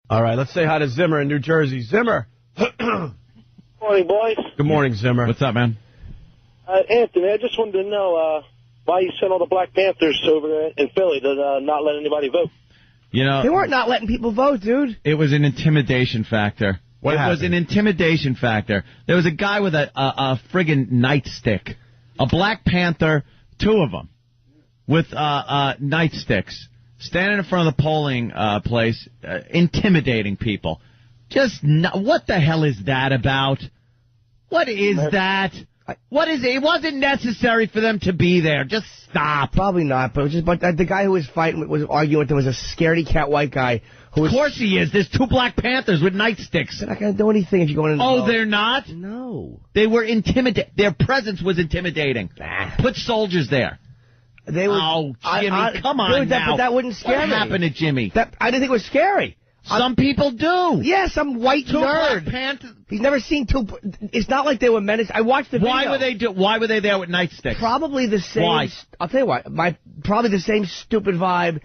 All right, let's say hi to Zimmer in New Jersey. Zimmer. Morning, boys. Good morning, Zimmer. What's up, man? Anthony, I just wanted to know why you sent all the Black Panthers over there in Philly to not let anybody vote. You know, they weren't not letting people vote, dude. It was an intimidation factor. It was an intimidation factor. There was a guy with a friggin' nightstick. A Black Panther, 2 of them, with nightsticks, standing in front of the polling place, intimidating people. What the hell is that about? What is that? What is it? It wasn't necessary for them to be there. Just stop. Probably not, but the guy who was arguing with them was a scaredy cat white guy. Of course he is. There's 2 Black Panthers with nightsticks. They're not going to do anything if you go in. They're not? No. They were intimidating. Their presence was intimidating. Put soldiers there. They were. Oh, Jimmy, come on dude, now. But that wouldn't scare me. What happened to Jimmy? I didn't think it was scary. Some people do. Yeah, some white 2 nerd. Black Panthers. He's never seen 2. It's not like they were menaced. I watched the video. Why were they there with nightsticks? Probably the same. Why? I'll tell you what. Probably the same stupid vibe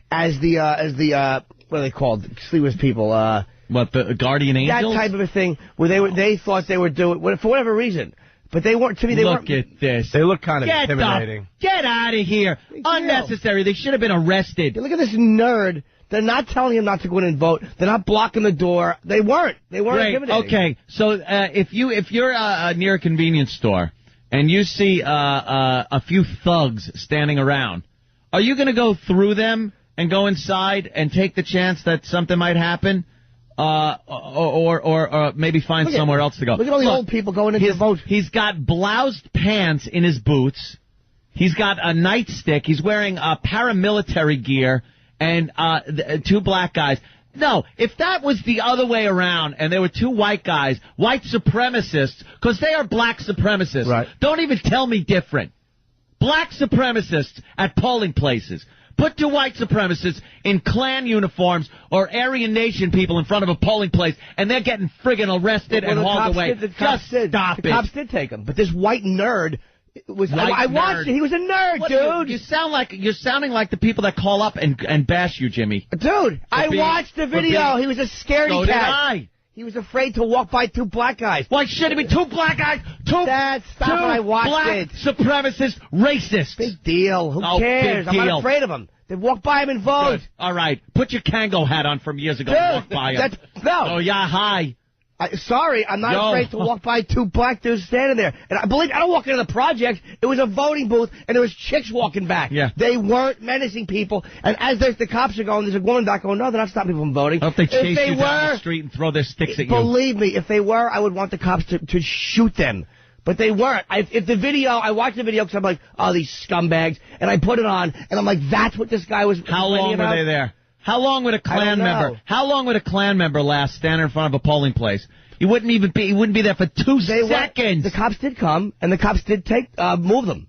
as the what are they called? Sleeveless people. What, the Guardian Angels? That type of a thing where they thought they were doing for whatever reason. But they weren't. To me, they weren't. Look at this. They look kind of intimidating. Get out of here. Unnecessary. They should have been arrested. Look at this nerd. They're not telling him not to go in and vote. They're not blocking the door. They weren't. They weren't intimidating. Okay, so if you're near a convenience store and you see a few thugs standing around, are you going to go through them and go inside and take the chance that something might happen, or maybe find somewhere else to go? Look at all the old people going in to vote. He's got bloused pants in his boots. He's got a nightstick. He's wearing paramilitary gear. And 2 black guys. No, if that was the other way around and there were 2 white guys, white supremacists, because they are black supremacists. Right. Don't even tell me different. Black supremacists at polling places. Put 2 white supremacists in Klan uniforms or Aryan Nation people in front of a polling place, and they're getting friggin' arrested and hauled away. Just stop it. The cops did take them, but this white nerd... I watched it. He was a nerd, dude. You're sounding like the people that call up and bash you, Jimmy. Dude, I watched the video. He was a scaredy cat. So did I. He was afraid to walk by 2 black guys. Why should it be 2 black guys? Stop when I watched black supremacist racists. Big deal. Who cares? I'm not afraid of them. They walk by him and vote. Good. All right. Put your Kango hat on from years ago and walk by him. No. Oh, yeah, hi. Sorry, I'm not afraid to walk by 2 black dudes standing there. And I don't walk into the project. It was a voting booth, and there was chicks walking back. Yeah. They weren't menacing people. And as the cops are going, there's a woman back going, no, they're not stopping people from voting. I hope they chase you down the street and throw their sticks at you. Believe me, if they were, I would want the cops to shoot them. But they weren't. I watched the video because I'm like, oh, these scumbags. And I put it on, and I'm like, that's what this guy was. How long were they there? How long would a Klan member? How long would a Klan member last standing in front of a polling place? He wouldn't be there for 2 seconds. The cops did come, and the cops did move them.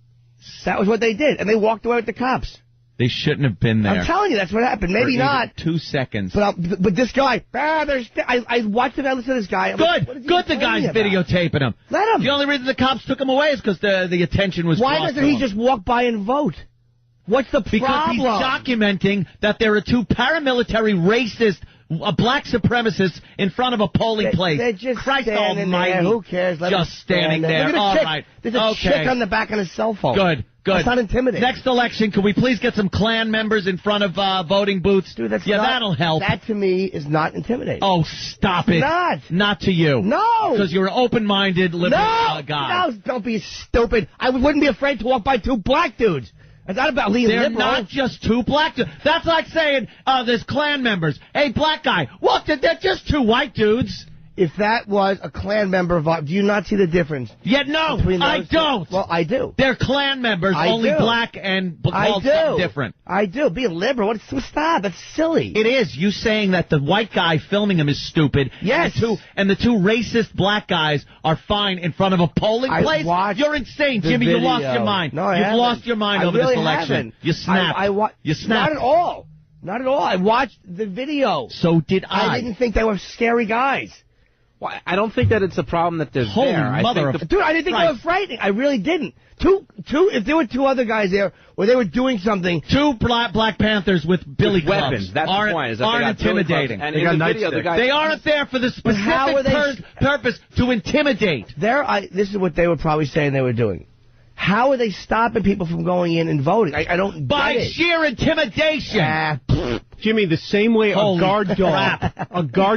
That was what they did, and they walked away with the cops. They shouldn't have been there. I'm telling you, that's what happened. Maybe not. 2 seconds. But this guy, I watched him. I listened to this guy. Good. The guy's videotaping him. Let him. The only reason the cops took him away is because the attention was. Why doesn't he just walk by and vote? What's the problem? Because he's documenting that there are 2 paramilitary racist black supremacists in front of a polling place. They're just Christ standing almighty. there. Who cares? Just standing there. All right. There's a chick on the back of his cell phone. Good. That's not intimidating. Next election, can we please get some Klan members in front of voting booths? Dude, that'll help. That, to me, is not intimidating. Oh, stop it. Not to you. No. Because you're an open-minded liberal guy. No, don't be stupid. I wouldn't be afraid to walk by 2 black dudes. It's not about being liberal. They're not just 2 black dudes. That's like saying there's Klan members. Hey, black guy. Look, they're just 2 white dudes. If that was a Klan member, do you not see the difference? Yeah, no, I don't. Well, I do. They're Klan members, only black and called something different. I do. Being liberal, stop. That's silly. It is. You saying that the white guy filming him is stupid. Yes. And the 2 racist black guys are fine in front of a polling place? You're insane, Jimmy. You lost your mind. No, You've lost your mind over this election. Haven't. You snapped. You snapped. Not at all. Not at all. I watched the video. So did I. I didn't think they were scary guys. Well, I don't think that it's a problem that they're Holy there. mother of... Dude, I didn't think they were frightening. I really didn't. If there were two other guys there where they were doing something... Two Black Panthers with billy clubs weapons. That's the point. Is that aren't intimidating. And in the video, the guy... They aren't there for the specific purpose to intimidate. This is what they were probably saying they were doing. How are they stopping people from going in and voting? I don't By get it. sheer intimidation. Jimmy, the same way a guard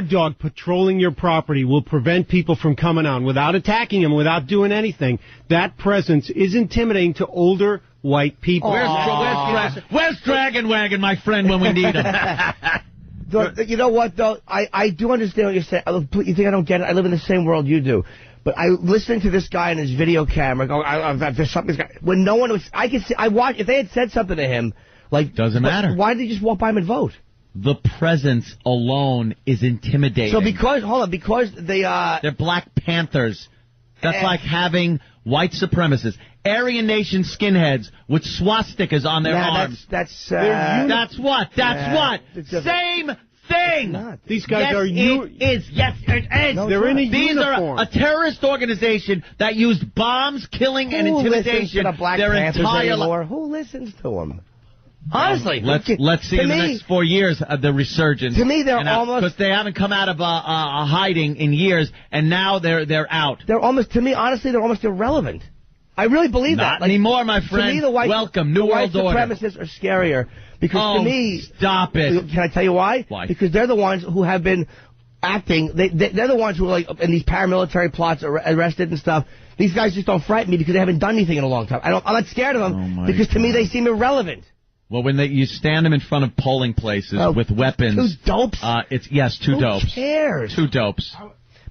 dog patrolling your property will prevent people from coming on without attacking them, without doing anything. That presence is intimidating to older white people. Where's Dragon Wagon, my friend, when we need him? You know what, though? I do understand what you're saying. You think I don't get it? I live in the same world you do. But listening to this guy in his video camera, there's something. When no one was, I could see. If they had said something to him, like doesn't matter. Why did they just walk by him and vote? The presence alone is intimidating. So because they're Black Panthers. That's like having white supremacists, Aryan Nation skinheads with swastikas on their arms. That's what. Same thing. These guys are it is. Yes, it is. No, they're in a These uniform. are a terrorist organization that used bombs, killing, and intimidation. To the Black their Panthers entire anymore? Who listens to them? Honestly, let's see in the next 4 years the resurgence. To me, they're almost because they haven't come out of a hiding in years, and now they're out. They're almost honestly, they're almost irrelevant. I really believe Not that. anymore, my friend. To me, the Welcome, New World Order. White supremacists are scarier because to me, stop it. Can I tell you why? Why? Because they're the ones who have been acting. They're the ones who are like in these paramilitary plots, arrested and stuff. These guys just don't frighten me because they haven't done anything in a long time. I'm not scared of them because to me they seem irrelevant. Well, when you stand them in front of polling places with weapons, two dopes. Two dopes. Who cares? Two dopes.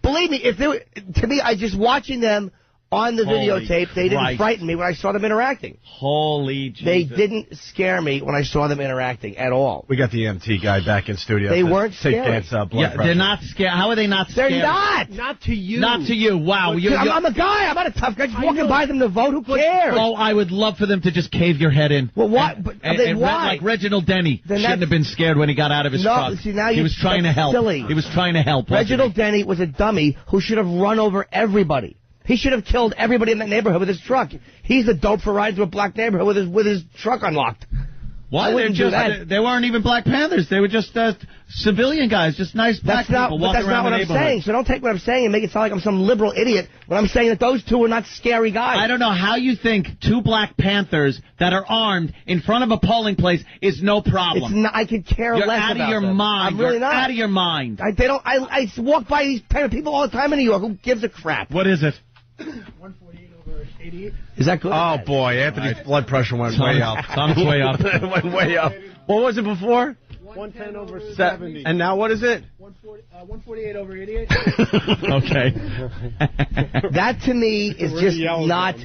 Believe me, to me, I just watching them on the videotape. They didn't frighten me when I saw them interacting. Holy Jesus! They didn't scare me when I saw them interacting at all. We got the EMT guy back in studio. They weren't scary. They're not scared. How are they not scared? They're not. Not to you. Not to you. Wow. I'm a guy. I'm not a tough guy. Just walking by them to vote. Who cares? Oh, I would love for them to just cave your head in. Well, what? And why? like Reginald Denny shouldn't have been scared when he got out of his truck. See, now he was trying to help. Silly. He was trying to help. Reginald Denny was a dummy who should have run over everybody. He should have killed everybody in that neighborhood with his truck. He's the dope for riding to a black neighborhood with his truck unlocked. Why? They weren't even Black Panthers. They were just civilian guys, just nice black people walking around the neighborhood. That's not what I'm saying. So don't take what I'm saying and make it sound like I'm some liberal idiot when I'm saying that those two are not scary guys. I don't know how you think two Black Panthers that are armed in front of a polling place is no problem. It's not, I could care less about them. You're out of your mind. I'm really not. Out of your mind. I walk by these kind of people all the time in New York. Who gives a crap? What is it? 148/88. Is that good? Oh, boy. Anthony's blood pressure went way up. It's on its way up. It went way up. What was it before? 110/70. And now what is it? 148/88. Okay. That to me is just not...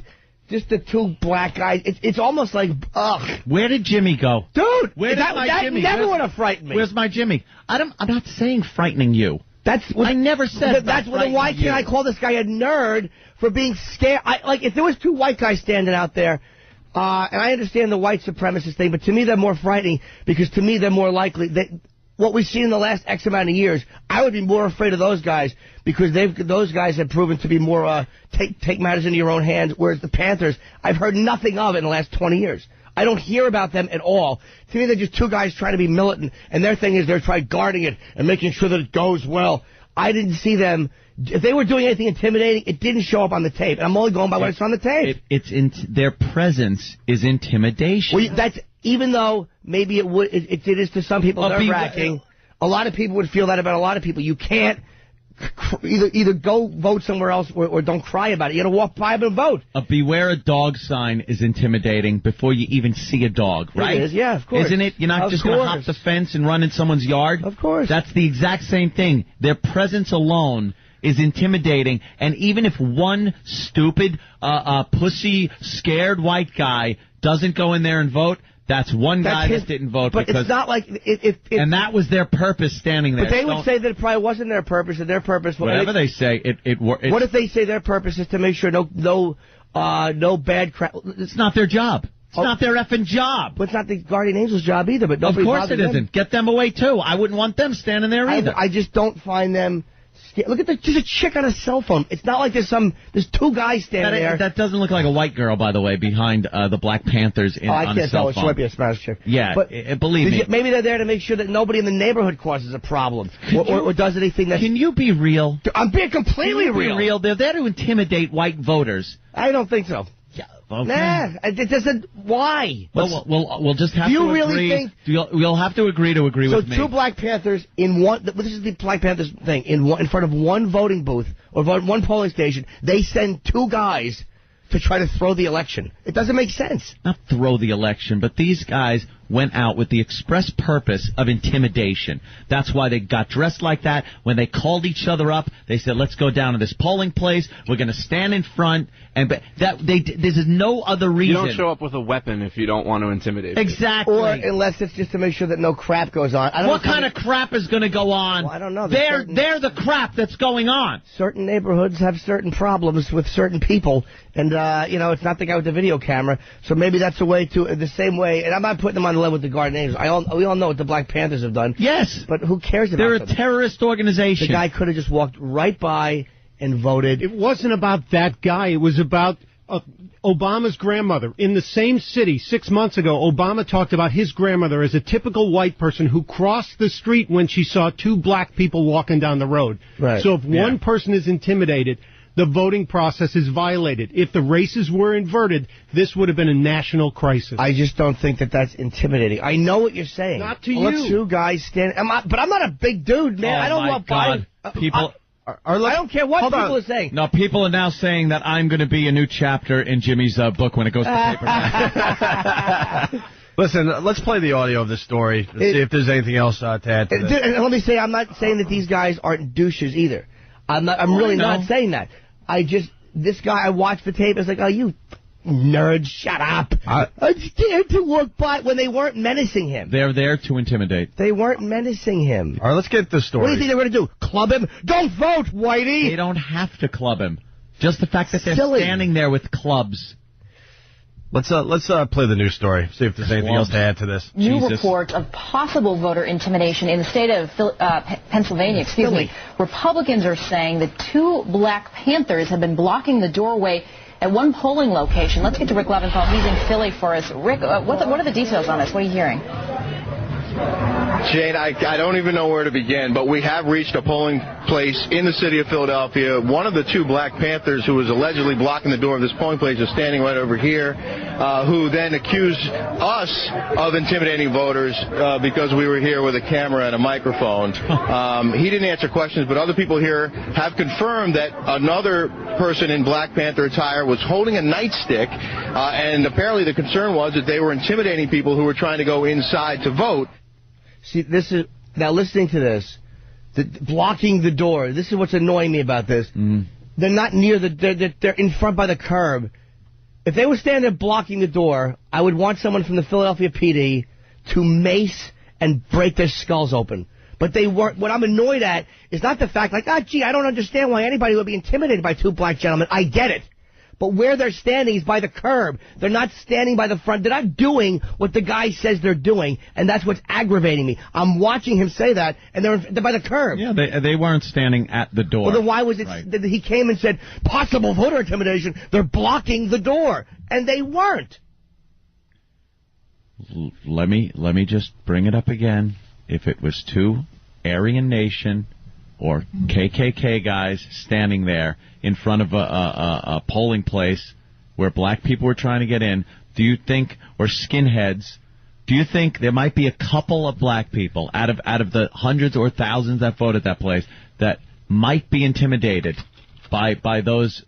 Just the two black guys. It's almost like, ugh. Where did Jimmy go? Dude, where that Jimmy? never would have frightened me. Where's my Jimmy? I'm not saying frightening you. I never said that's what. Why can't I call this guy a nerd for being scared? If there was two white guys standing out there, and I understand the white supremacist thing, but to me they're more frightening because to me they're more likely that what we've seen in the last X amount of years. I would be more afraid of those guys because those guys have proven to be more take matters into your own hands. Whereas the Panthers, I've heard nothing of in the last 20 years. I don't hear about them at all. To me, they're just two guys trying to be militant, and their thing is they're trying guarding it and making sure that it goes well. I didn't see them. If they were doing anything intimidating, it didn't show up on the tape. And I'm only going by what it's on the tape. Their presence is intimidation. Well, that's even though maybe it is to some people nerve-wracking. A lot of people would feel that about a lot of people. You can't either go vote somewhere else or don't cry about it. You got to walk by them and vote. A beware a dog sign is intimidating before you even see a dog, right? It is, yeah, of course. Isn't it? You're not just going to hop the fence and run in someone's yard? Of course. That's the exact same thing. Their presence alone is intimidating, and even if one stupid, pussy, scared white guy doesn't go in there and vote, that's one guy that didn't vote. But it's not like... and that was their purpose standing there. But they would say that it probably wasn't their purpose, and their purpose... Whatever they say, what if they say their purpose is to make sure no bad crap... It's not their job. It's not their effing job. But it's not the Guardian Angel's job either, but nobody Of course it isn't. Get them away, too. I wouldn't want them standing there either. I just don't find them Look at there's a chick on a cell phone. It's not like there's two guys standing there. That doesn't look like a white girl, by the way, behind the Black Panthers on a cell phone. I can't tell. She might be a Spanish chick. Yeah, but believe me. Maybe they're there to make sure that nobody in the neighborhood causes a problem or does anything that... Can you be real? I'm being completely real. Real. They're there to intimidate white voters. I don't think so. Yeah, okay. Nah, it doesn't. Why? We'll just have to agree. Really think? We'll have to agree with me. So two Black Panthers in one. This is the Black Panthers thing. In front of one voting booth or one polling station, they send two guys to try to throw the election. It doesn't make sense. Not throw the election, but these guys went out with the express purpose of intimidation. That's why they got dressed like that. When they called each other up, they said, let's go down to this polling place. We're going to stand in front. There's no other reason. You don't show up with a weapon if you don't want to intimidate. Exactly. Or unless it's just to make sure that no crap goes on. What kind of crap is going to go on? Well, I don't know. They're the crap that's going on. Certain neighborhoods have certain problems with certain people. And, it's not the guy with the video camera. So maybe that's a way to, the same way, and I'm not putting them on the level with the Garden Angels. We all know what the Black Panthers have done. Yes. But who cares about them? They're a terrorist organization. The guy could have just walked right by and voted. It wasn't about that guy. It was about Obama's grandmother. In the same city 6 months ago, Obama talked about his grandmother as a typical white person who crossed the street when she saw two black people walking down the road. Right. So if one person is intimidated, the voting process is violated. If the races were inverted, this would have been a national crisis. I just don't think that that's intimidating. I know what you're saying. Not to you. Two guys standing. But I'm not a big dude, man. I don't want God. People. I don't care what people are saying. No, people are now saying that I'm going to be a new chapter in Jimmy's book when it goes to paper. Listen, let's play the audio of this story and see if there's anything else to add to this. And let me say, I'm not saying that these guys aren't douches either. I'm really not saying that. This guy, I watched the tape, it's like, oh, you nerd, shut up. I'm scared to walk by when they weren't menacing him. They're there to intimidate. They weren't menacing him. All right, let's get this story. What do you think they were going to do? Club him? Don't vote, Whitey! They don't have to club him. Just the fact that they're standing there with clubs. Let's play the news story, see if there's anything else to add to this. New report of possible voter intimidation in the state of Pennsylvania. Republicans are saying that two Black Panthers have been blocking the doorway at one polling location. Let's get to Rick Leventhal. He's in Philly for us. Rick, what are the details on this? What are you hearing? Jane, I don't even know where to begin, but we have reached a polling place in the city of Philadelphia. One of the two Black Panthers who was allegedly blocking the door of this polling place is standing right over here, who then accused us of intimidating voters because we were here with a camera and a microphone. He didn't answer questions, but other people here have confirmed that another person in Black Panther attire was holding a nightstick, and apparently the concern was that they were intimidating people who were trying to go inside to vote. See, now listening to this, blocking the door, this is what's annoying me about this. They're not near they're in front by the curb. If they were standing there blocking the door, I would want someone from the Philadelphia PD to mace and break their skulls open. But they weren't. What I'm annoyed at is not the fact, I don't understand why anybody would be intimidated by two black gentlemen. I get it. But where they're standing is by the curb. They're not standing by the front. They're not doing what the guy says they're doing, and that's what's aggravating me. I'm watching him say that, and they're by the curb. Yeah, they weren't standing at the door. Well, then why was it that he came and said, possible voter intimidation, they're blocking the door, and they weren't? Let me just bring it up again. If it was two Aryan Nation or KKK guys standing there in front of a polling place where black people were trying to get in, do you think, or skinheads, do you think there might be a couple of black people out of the hundreds or thousands that voted that place that might be intimidated by those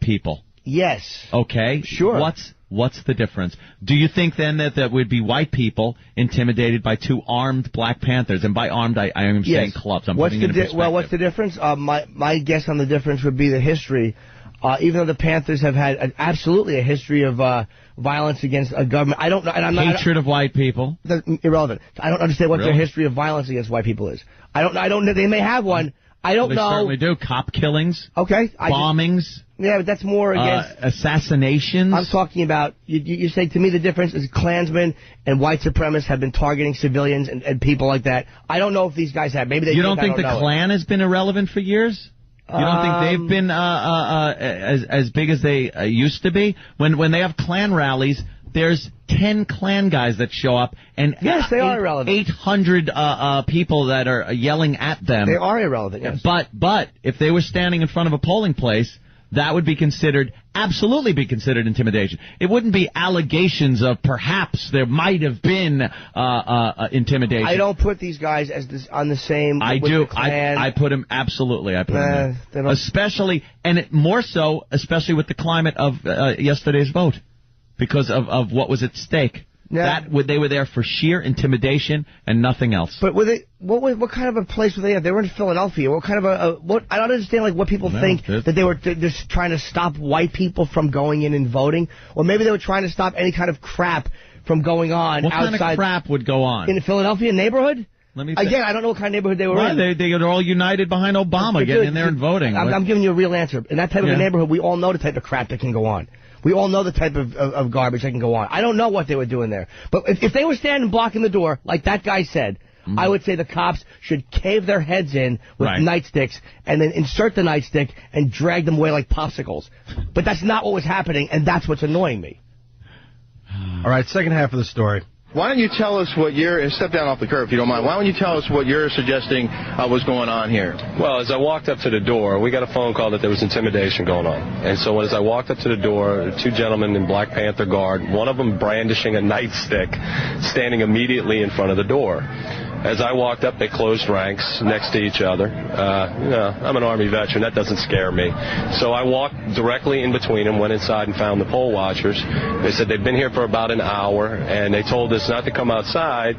people? Yes. Okay. Sure. What's the difference? Do you think then that would be white people intimidated by two armed Black Panthers? And by armed, I am saying clubs. I'm putting it in perspective. Well, what's the difference? My guess on the difference would be the history. Even though the Panthers have had absolutely a history of violence against a government, I don't know. And I'm not hatred of white people. Irrelevant. I don't understand what their history of violence against white people is. I don't. They may have one. I don't know. They certainly do. Cop killings. Okay. Bombings. Yeah, but that's more against... assassinations. I'm talking about... You say, to me, the difference is Klansmen and white supremacists have been targeting civilians and people like that. I don't know if these guys have. Maybe they You don't think the Klan has been irrelevant for years? You don't think they've been as big as they used to be? When they have Klan rallies, there's 10 Klan guys that show up, and yes, they are irrelevant. 800 people that are yelling at them. They are irrelevant, yes. But if they were standing in front of a polling place, that would be absolutely be considered intimidation. It wouldn't be allegations of perhaps there might have been intimidation. I don't put these guys on the same. I do. I put them absolutely. I put them in. Especially, and more so, especially with the climate of yesterday's vote, because of what was at stake. Yeah. They were there for sheer intimidation and nothing else. But were they? What kind of a place were they at? They were in Philadelphia. What kind of what? I don't understand. What people think that they were just trying to stop white people from going in and voting, or maybe they were trying to stop any kind of crap from going on outside. What kind of crap would go on in the Philadelphia neighborhood? Again, I don't know what kind of neighborhood they were in. They're all united behind Obama getting in there and voting. I'm giving you a real answer. In that type of a neighborhood, we all know the type of crap that can go on. We all know the type of garbage that can go on. I don't know what they were doing there. But if they were standing blocking the door, like that guy said, I would say the cops should cave their heads in with nightsticks and then insert the nightstick and drag them away like popsicles. But that's not what was happening, and that's what's annoying me. All right, second half of the story. Why don't you tell us what step down off the curb if you don't mind. Why don't you tell us what you're suggesting was going on here? Well, as I walked up to the door, we got a phone call that there was intimidation going on. And so as I walked up to the door, two gentlemen in Black Panther garb, one of them brandishing a nightstick, standing immediately in front of the door. As I walked up, they closed ranks next to each other. I'm an Army veteran. That doesn't scare me. So I walked directly in between them, went inside and found the poll watchers. They said they've been here for about an hour, and they told us not to come outside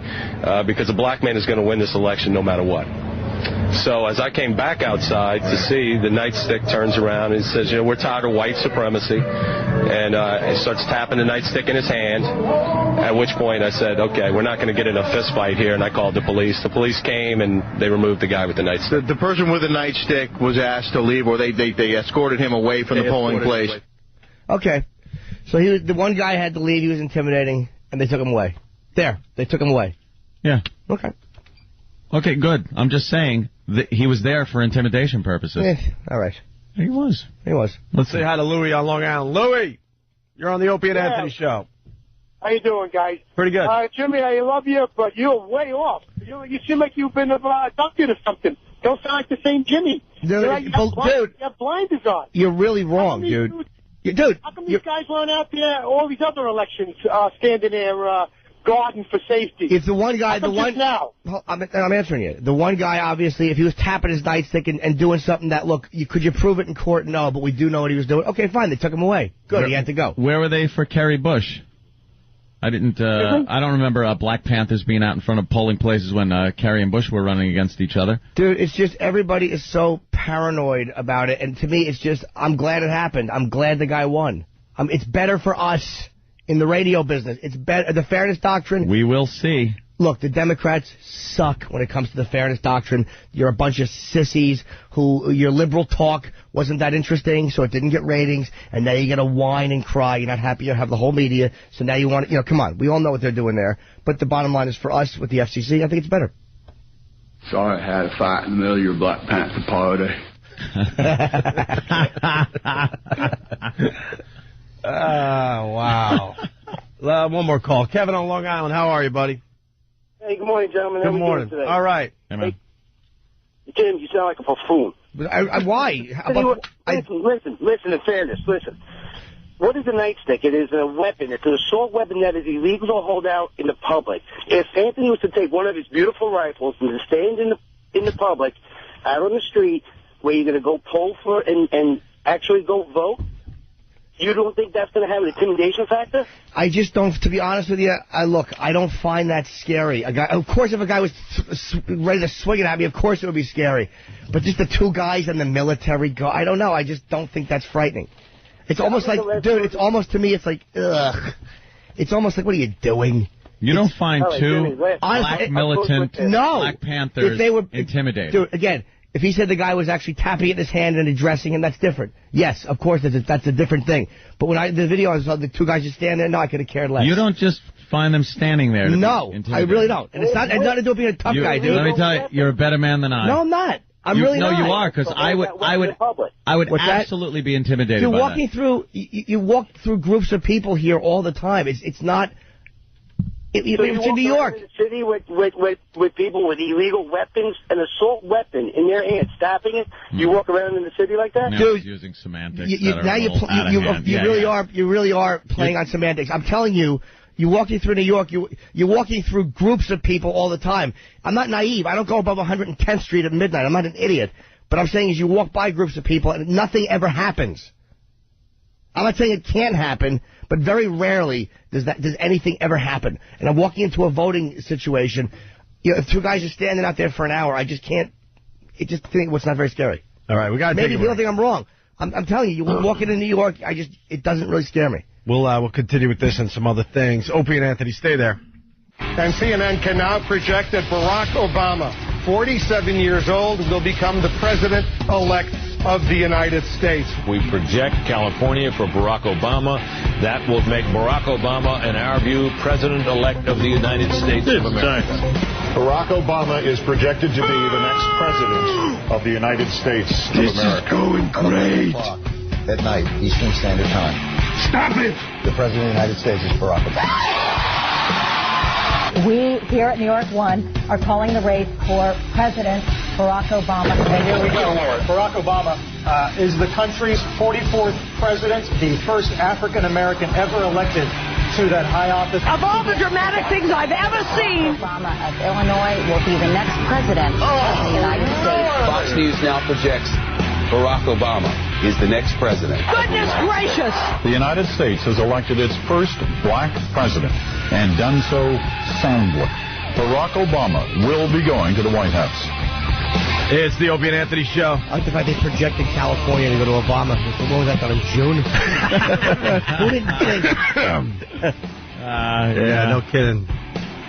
because a black man is going to win this election no matter what. So as I came back outside to see, the nightstick turns around and says, we're tired of white supremacy. And he starts tapping the nightstick in his hand, at which point I said, okay, we're not going to get in a fist fight here, and I called the police. The police came, and they removed the guy with the nightstick. The person with the nightstick was asked to leave, or they escorted him away from the polling place. Okay. So the one guy had to leave. He was intimidating, and they took him away. They took him away. Yeah. Okay. Okay, good. I'm just saying that he was there for intimidation purposes. All right. He was. Let's say hi to Louie on Long Island. Louie, you're on the Opie and Anthony show. How you doing, guys? Pretty good. Jimmy, I love you, but you're way off. You seem like you've been abducted or something. Don't sound like the same Jimmy. Dude, you have blinders on. You're really wrong, dude. Dude, how come these guys weren't out there all these other elections standing there guarding for safety? If the one guy, now. I'm answering you. The one guy, obviously, if he was tapping his nightstick and doing something that, look, could you prove it in court? No, but we do know what he was doing. Okay, fine. They took him away. Good. He had to go. Where were they for Kerry Bush? I don't remember Black Panthers being out in front of polling places when Kerry and Bush were running against each other. Dude, it's just everybody is so paranoid about it. And to me, it's just, I'm glad it happened. I'm glad the guy won. It's better for us in the radio business. It's better. The fairness doctrine. We will see. Look, the Democrats suck when it comes to the fairness doctrine. You're a bunch of sissies who your liberal talk wasn't that interesting, so it didn't get ratings, and now you got to whine and cry. You're not happy you have the whole media, so now you want to, come on. We all know what they're doing there. But the bottom line is for us with the FCC, I think it's better. Sorry I had a fight in the middle of your Black Panther party. Wow. One more call. Kevin on Long Island, how are you, buddy? Hey, good morning, gentlemen. Good morning. Today? All right. Hey, man. Jim, you sound like a buffoon. Why? Listen, in fairness, listen. What is a nightstick? It is a weapon. It's an assault weapon that is illegal to hold out in the public. If Anthony was to take one of his beautiful rifles and stand in the public, out on the street, where you're going to go poll for and actually go vote, you don't think that's going to have an intimidation factor? I just don't, to be honest with you, I don't find that scary. Of course, if a guy was ready to swing it at me, of course it would be scary. But just the two guys in the military, I don't know. I just don't think that's frightening. It's almost like, dude, it's almost, to me, it's like, ugh. It's almost like, what are you doing? You don't find two black militant Black Panthers intimidating. Dude, again, If he said the guy was actually tapping at his hand and addressing him, that's different. Yes, of course, that's a different thing. But when the video, I saw the two guys just standing there, no, I could have cared less. You don't just find them standing there. No, I really don't. And it's nothing to do with being a tough guy, dude. Let me tell you, you're a better man than I. No, I'm not. I'm really not. No, you are, because I would absolutely be intimidated by that. You walk through groups of people here all the time. It's not... It's in New York. In the city with people with illegal weapons, an assault weapon in their hands, stopping it. You walk around in the city like that, dude. Using semantics. You really are playing on semantics. I'm telling you, you're walking through New York. You're walking through groups of people all the time. I'm not naive. I don't go above 110th Street at midnight. I'm not an idiot. But I'm saying is you walk by groups of people and nothing ever happens. I'm not saying it can't happen, but very rarely does anything ever happen. And I'm walking into a voting situation. If two guys are standing out there for an hour, I just can't. It just think it's not very scary. All right, we got. Maybe people think I'm wrong. I'm telling you, you walk into New York, it doesn't really scare me. We'll continue with this and some other things. Opie and Anthony, stay there. And CNN can now project that Barack Obama, 47 years old, will become the president-elect of the United States. We project California for Barack Obama. That will make Barack Obama, in our view, president-elect of the United States of America. Barack Obama is projected to be the next president of the United States of America. This is going great. At night, Eastern Standard Time. Stop it! The president of the United States is Barack Obama. We here at New York 1 are calling the race for President Barack Obama. And here we go. Barack Obama is the country's 44th president, the first African-American ever elected to that high office. Of all the dramatic things I've ever seen, Obama of Illinois will be the next president of the United States. Fox News now projects Barack Obama is the next president. Goodness gracious! The United States has elected its first black president and done so soundly. Barack Obama will be going to the White House. It's the Opie and Anthony show. I like the fact they projected California to go to Obama. When was that done, in June? Who didn't think? Yeah, no kidding.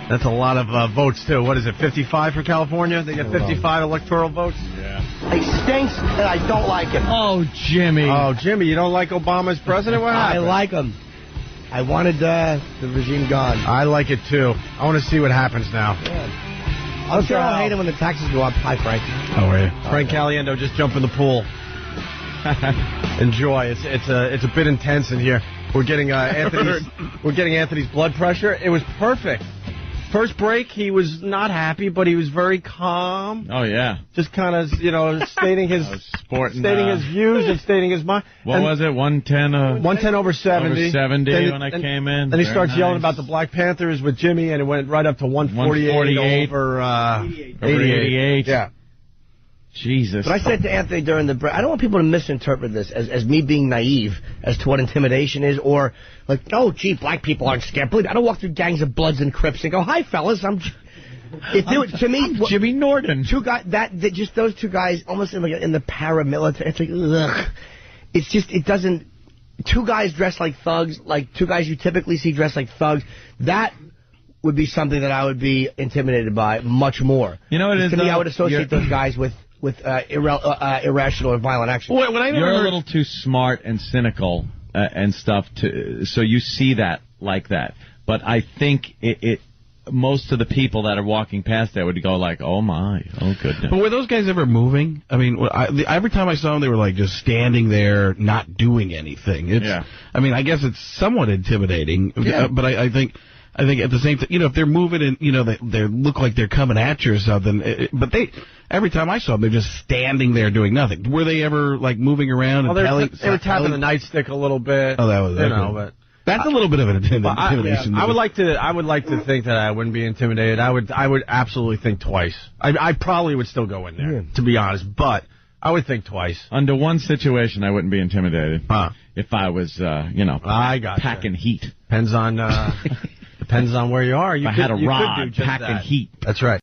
That's a lot of votes, too. What is it, 55 for California? They get 55 electoral votes? Yeah. He stinks, and I don't like him. Oh, Jimmy. Oh, Jimmy, you don't like Obama as president? What happened? I like him. I wanted the regime gone. I like it, too. I want to see what happens now. Yeah. I'm sure I'll hate him when the taxes go up. Hi, Frank. How are you? Frank Caliendo, just jump in the pool. Enjoy. It's a bit intense in here. We're getting Anthony's blood pressure. It was perfect. First break, he was not happy, but he was very calm. Oh, yeah. Just kind of, stating his his views and stating his mind. What was it, 110? 110 over 70. Over 70 when I came in. Then he starts yelling about the Black Panthers with Jimmy, and it went right up to 148 over 88. Yeah. Jesus. But I said to Anthony during the break, I don't want people to misinterpret this as me being naive as to what intimidation is, or like, oh, gee, black people aren't scared. Believe me, I don't walk through gangs of Bloods and Crips and go, hi, fellas, to me, Jimmy Norton. Two guys, just those two guys, almost in the paramilitary. It's like, ugh. It's just, it doesn't. Two guys dressed like thugs, like two guys you typically see dressed like thugs. That would be something that I would be intimidated by much more. You know what it is? To me, I would associate those guys with irrational or violent action. You're a little too smart and cynical and stuff, so you see that like that. But I think most of the people that are walking past there would go like, oh, my, oh, goodness. But were those guys ever moving? I mean, every time I saw them, they were like just standing there, not doing anything. Yeah. I mean, I guess it's somewhat intimidating, but I think at the same time, if they're moving and, they look like they're coming at you or something, but every time I saw them, they're just standing there doing nothing. Were they ever, like, moving around and they were tapping the nightstick a little bit. Oh, that was, but that's a little bit of an intimidation. I would like to think that I wouldn't be intimidated. I would absolutely think twice. I probably would still go in there, to be honest, but I would think twice. Under one situation, I wouldn't be intimidated. If I was, I got packing heat. Depends on where you are. If I had a rod, packing heat. That's right.